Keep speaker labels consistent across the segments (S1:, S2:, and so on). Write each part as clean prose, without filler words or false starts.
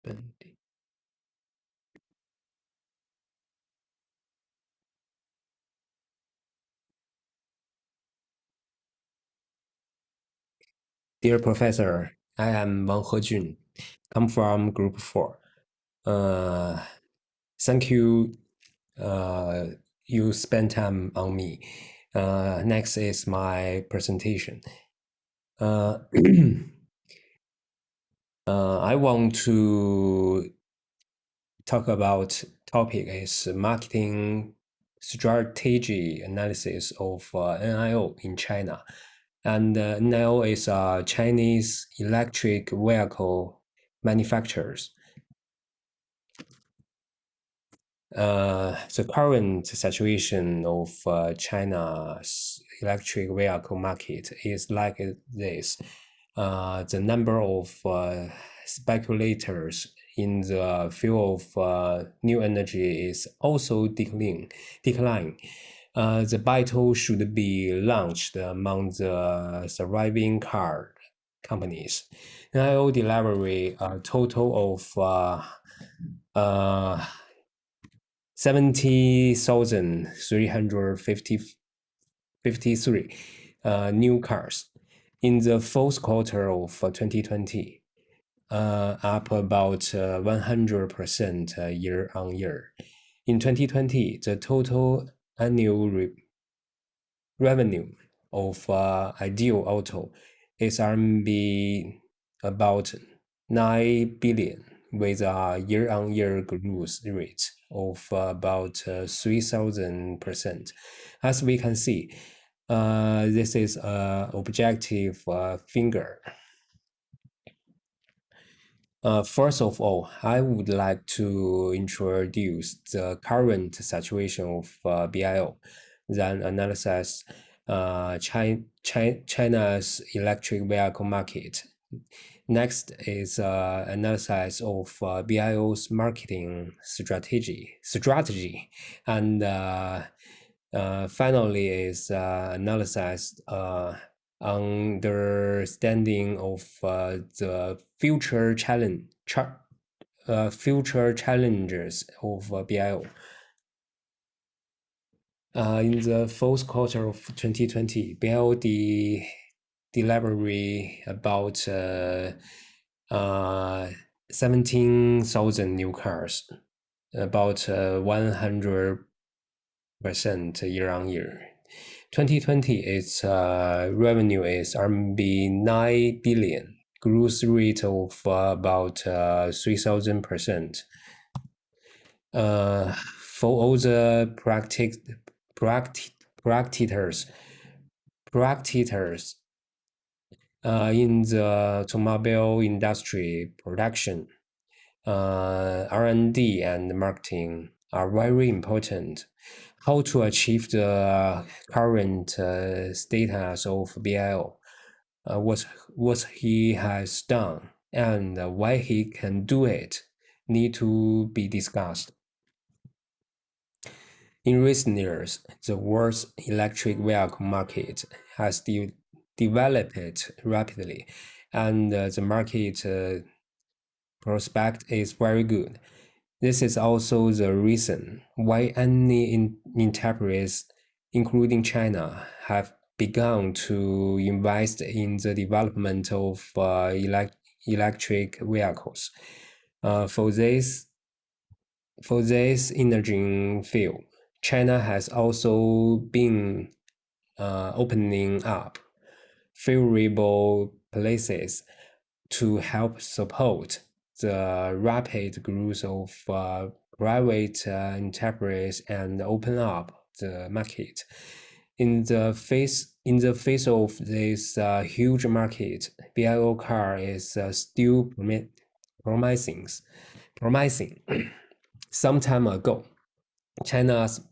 S1: Dear Professor, I am Wang Hejun, come from Group 4. Thank you. You spend time on me. Next is my presentation. I want to talk about topic is marketing strategy analysis of NIO in China. And NIO is Chinese electric vehicle manufacturers. The current situation of China's electric vehicle market is like this. The number of speculators in the field of new energy is also declining. The battle should be launched among the surviving car companies. NIO delivery a total of 70,353 new cars in the fourth quarter of 2020, up about 100% year on year. In 2020, the total annual revenue of Ideal Auto is RMB about 9 billion, with a year-on-year growth rate of about 3,000%. As we can see, this is an objective figure. First of all, I would like to introduce the current situation of BIO, then analyze China's electric vehicle market. Next is analysis of BIO's marketing strategy, and finally is analysis understanding of the future challenges of BIO. In the fourth quarter of 2020, BIO delivery about 17,000 new cars, about 100% year on year. 2020, its revenue is RMB 9 billion, growth rate of about 3,000%. For all the practitioners in the automobile industry, production, R&D, and marketing are very important. How to achieve the current status of BIO, what he has done, and why he can do it need to be discussed. In recent years, the world's electric vehicle market has developed rapidly, and the market prospect is very good. This is also the reason why any enterprise, including China, have begun to invest in the development of electric vehicles. For this energy field, China has also been opening up favorable places to help support the rapid growth of private enterprise and open up the market. In the face of this huge market, BIO car is still promising. Some time ago, China's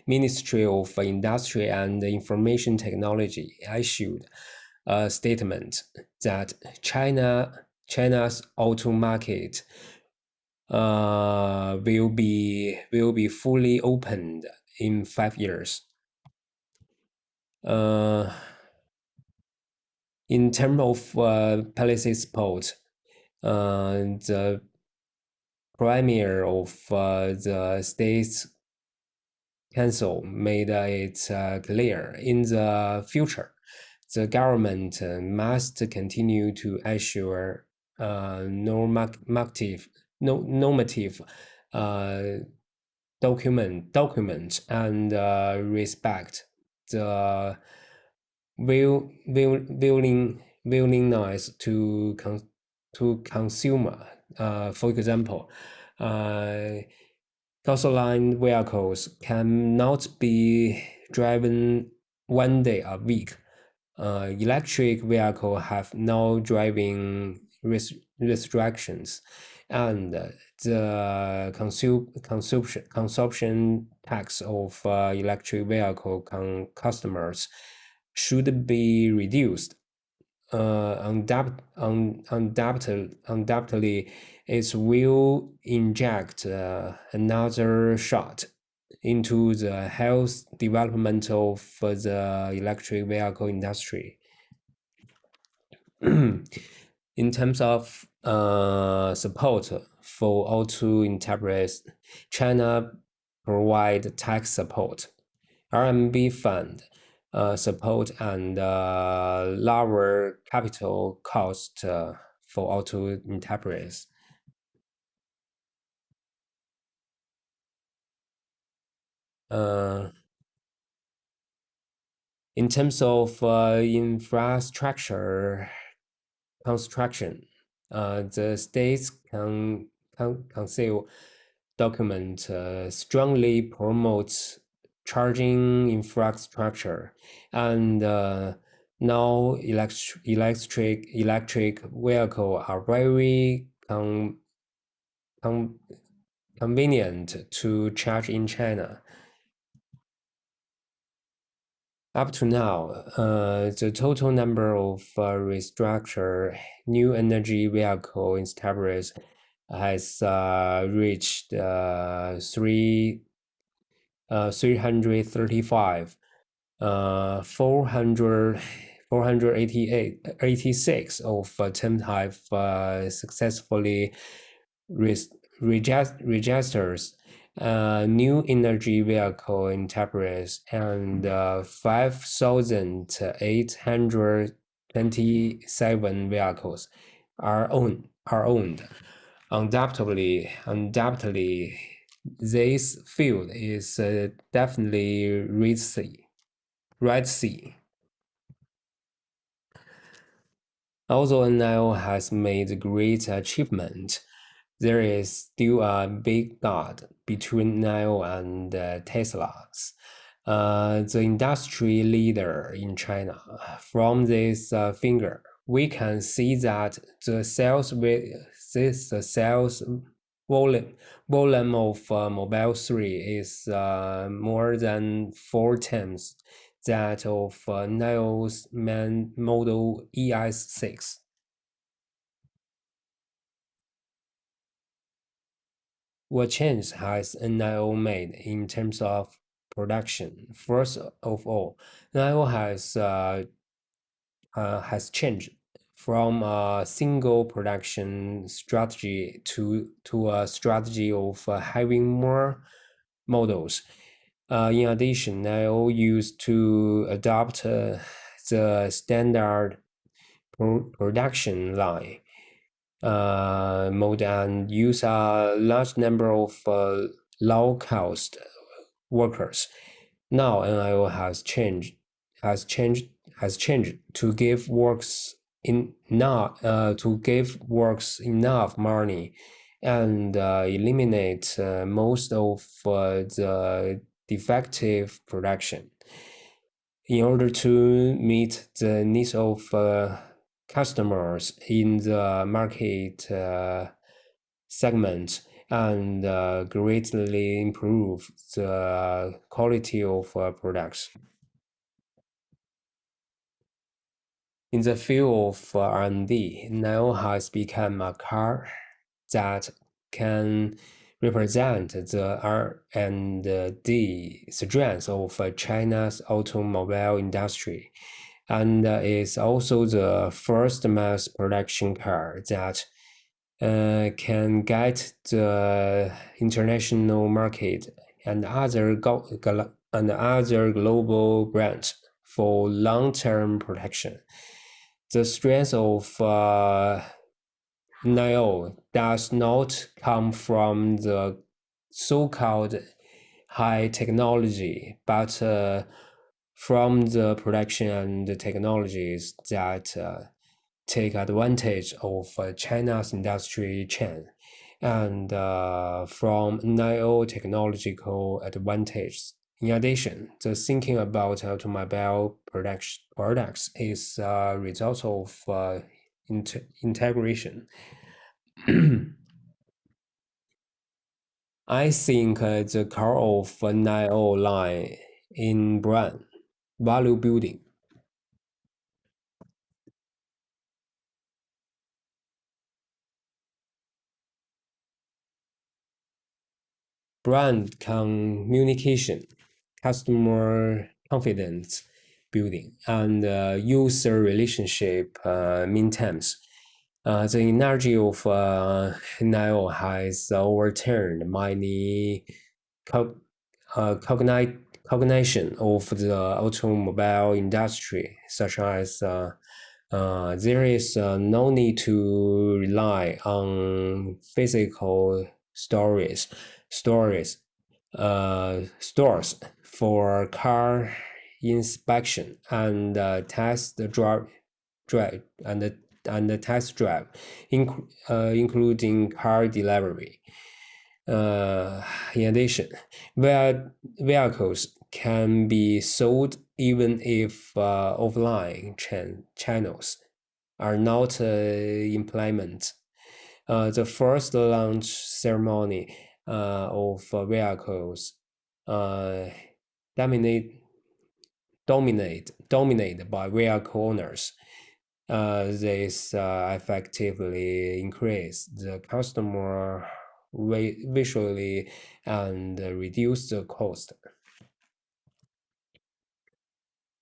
S1: Ministry of Industry and Information Technology issued a statement that China's auto market will be fully opened in 5 years. In terms of policy support, the premier of the state's council made it clear in the future the government must continue to assure normative uh, documents and respect the willingness to consumer. For example, uh, gasoline vehicles cannot be driven 1 day a week. Electric vehicles have no driving restrictions, and the consumption tax of electric vehicle customers should be reduced. Undoubtedly, it will inject another shot into the health development of the electric vehicle industry. In terms of support for auto entrepreneurs, China provide tax support, RMB fund support, and lower capital cost for auto entrepreneurs. In terms of infrastructure construction, the state's council document strongly promotes charging infrastructure, and now electric vehicles are very con convenient to charge in China. Up to now, the total number of restructured new energy vehicle installers has reached 335. 486 of them have successfully registers new energy vehicle interpreters, and 5,827 vehicles are owned. Undoubtedly, this field is definitely risky. Although NIO has made great achievement, there is still a big gap between NIO and Tesla's, the industry leader in China. From this figure, we can see that the sales volume of Mobile 3 is more than 4 times that of NIO's main model ES6. What change has NIO made in terms of production? First of all, NIO has changed from a single production strategy to a strategy of having more models. In addition, NIO used to adopt the standard production line mode and use a large number of low-cost workers. Now NIO has changed to give works enough money and eliminate most of the defective production in order to meet the needs of customers in the market segment and greatly improve the quality of products. In the field of R&D, NIO has become a car that can represent the R&D strength of China's automobile industry, and is also the first mass production car that can get the international market and other global brands for long-term protection. The strength of NIO does not come from the so-called high technology, but from the production and the technologies that take advantage of China's industry chain and from NIO technological advantages. In addition, the thinking about automobile products is a result of integration. I think the core of NIO line in brand value building. Brand communication, customer confidence building, and user relationship maintenance. The energy of NIO has overturned many co- cognition of the automobile industry, such as there is no need to rely on physical stories, stores for car inspection and drive and the test drive, including car delivery. In addition, vehicles can be sold even if offline channels are not implemented. The first launch ceremony of vehicles uh, dominate, dominated by vehicle owners. This effectively increase the customer visually and reduce the cost.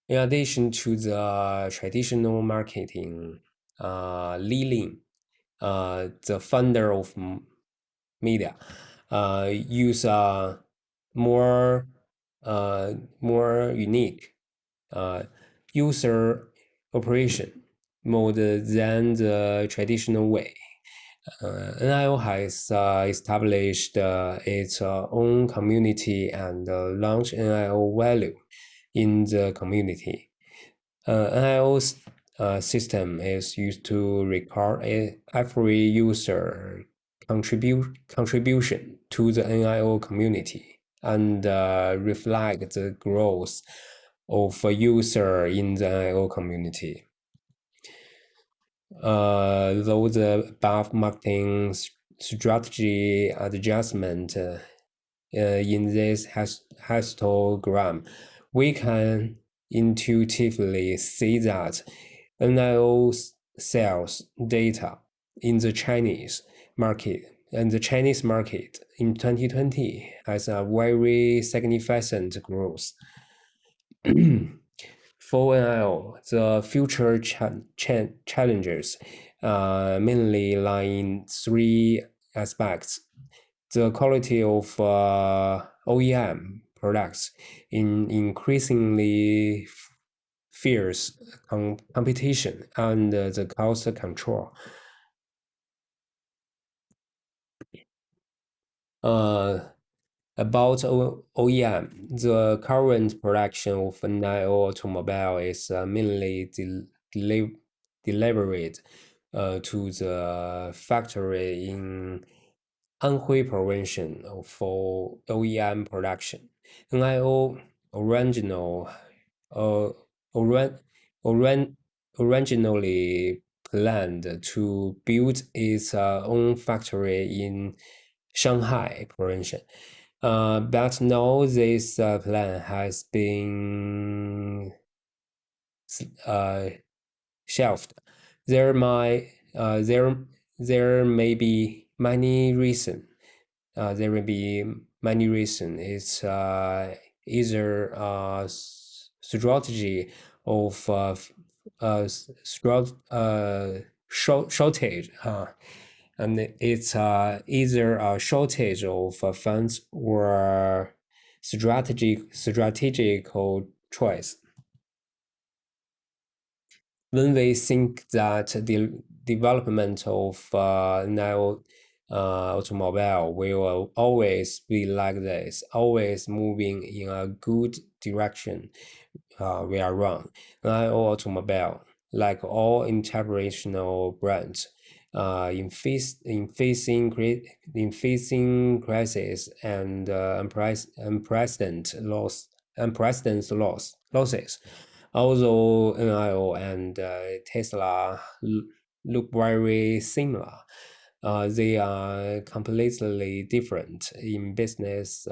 S1: In addition to the traditional marketing, Li Lin, the founder of media, use a more more unique user operation mode than the traditional way. NIO has established its own community and launched NIO value in the community. NIO's system is used to record every user contribution to the NIO community and reflect the growth of a user in the NIO community. Though the above marketing strategy adjustment in this histogram, we can intuitively see that NIO sales data in the Chinese market and the Chinese market in 2020 has a very significant growth. For NIO, the future challenges mainly lie in three aspects: the quality of OEM products in increasingly fierce competition and the cost control. About OEM, the current production of NIO automobile is mainly delivered to the factory in Anhui Provincial for OEM production. NIO original, uh, oran, oran, originally planned to build its own factory in Shanghai Provincial. But now this plan has been shelved. There might there may be many reasons. There may be many reasons. It's either strategy of shortage and it's either a shortage of funds or strategical choice. When we think that the development of now automobile will always be like this, always moving in a good direction, we are wrong. Nio Automobile, like all international brands, in facing crisis and unprecedented losses. Although NIO and Tesla look very similar, they are completely different in business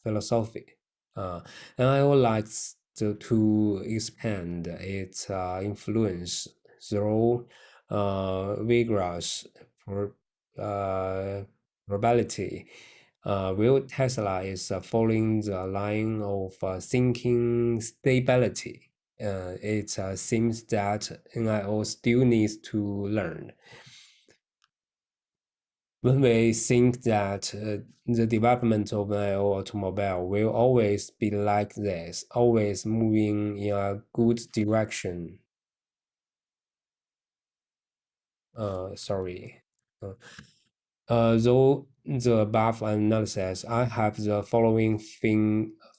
S1: philosophy. NIO likes to expand its influence through vigorous uh, probability. While Tesla is following the line of thinking stability. It seems that NIO still needs to learn. When we think that the development of an automobile will always be like this, always moving in a good direction. Sorry. Though the above analysis, I have the following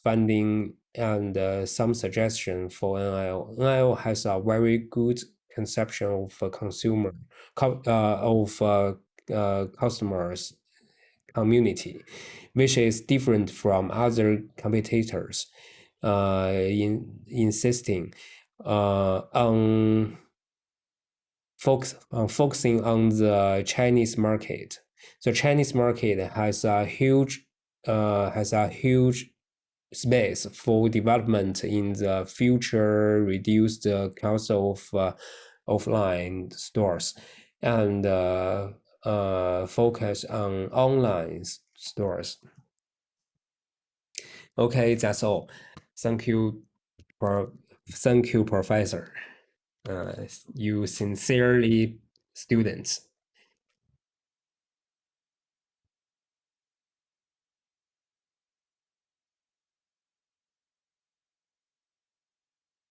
S1: finding and some suggestion for NIO. NIO has a very good conception of a consumer, customers community, which is different from other competitors, insisting on focusing on the Chinese market. The Chinese market has a huge space for development in the future, reduce the cost of offline stores, and focus on online stores. Okay, that's all. Thank you, thank you, Professor. You sincerely, students.